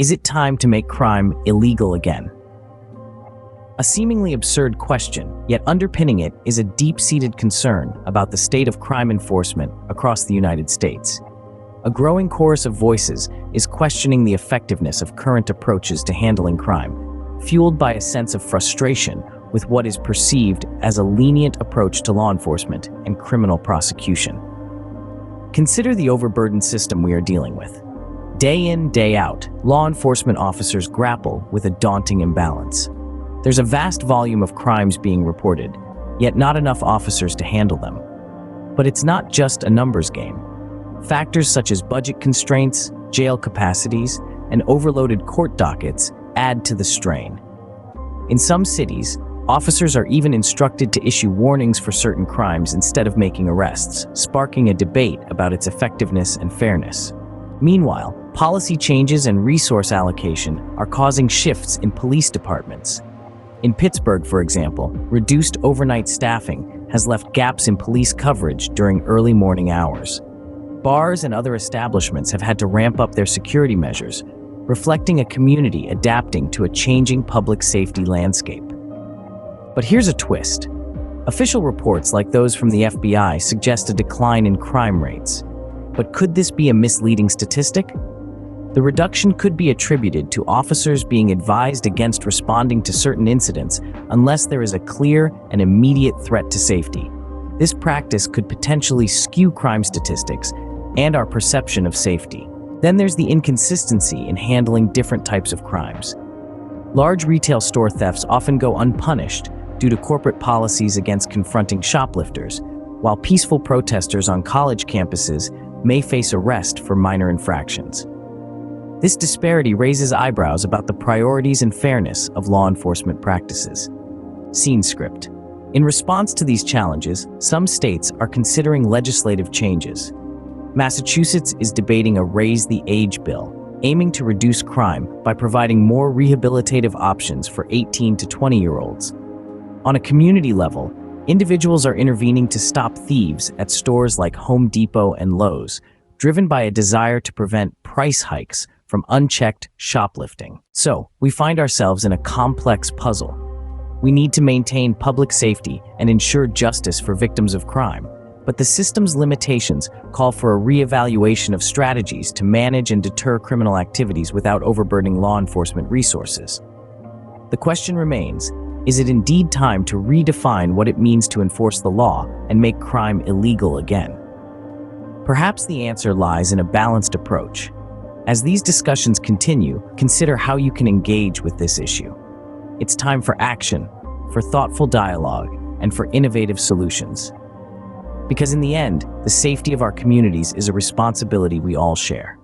Is it time to make crime illegal again? A seemingly absurd question, yet underpinning it is a deep-seated concern about the state of crime enforcement across the United States. A growing chorus of voices is questioning the effectiveness of current approaches to handling crime, fueled by a sense of frustration with what is perceived as a lenient approach to law enforcement and criminal prosecution. Consider the overburdened system we are dealing with. Day in, day out, law enforcement officers grapple with a daunting imbalance. There's a vast volume of crimes being reported, yet not enough officers to handle them. But it's not just a numbers game. Factors such as budget constraints, jail capacities, and overloaded court dockets add to the strain. In some cities, officers are even instructed to issue warnings for certain crimes instead of making arrests, sparking a debate about its effectiveness and fairness. Meanwhile, policy changes and resource allocation are causing shifts in police departments. In Pittsburgh, for example, reduced overnight staffing has left gaps in police coverage during early morning hours. Bars and other establishments have had to ramp up their security measures, reflecting a community adapting to a changing public safety landscape. But here's a twist. Official reports like those from the FBI suggest a decline in crime rates. But could this be a misleading statistic? The reduction could be attributed to officers being advised against responding to certain incidents unless there is a clear and immediate threat to safety. This practice could potentially skew crime statistics and our perception of safety. Then there's the inconsistency in handling different types of crimes. Large retail store thefts often go unpunished due to corporate policies against confronting shoplifters, while peaceful protesters on college campuses may face arrest for minor infractions. This disparity raises eyebrows about the priorities and fairness of law enforcement practices. Scene script. In response to these challenges, some states are considering legislative changes. Massachusetts is debating a Raise the Age bill, aiming to reduce crime by providing more rehabilitative options for 18 to 20-year-olds. On a community level, individuals are intervening to stop thieves at stores like Home Depot and Lowe's, driven by a desire to prevent price hikes from unchecked shoplifting. So, we find ourselves in a complex puzzle. We need to maintain public safety and ensure justice for victims of crime, but the system's limitations call for a reevaluation of strategies to manage and deter criminal activities without overburdening law enforcement resources. The question remains, is it indeed time to redefine what it means to enforce the law and make crime illegal again? Perhaps the answer lies in a balanced approach. As these discussions continue, consider how you can engage with this issue. It's time for action, for thoughtful dialogue, and for innovative solutions. Because in the end, the safety of our communities is a responsibility we all share.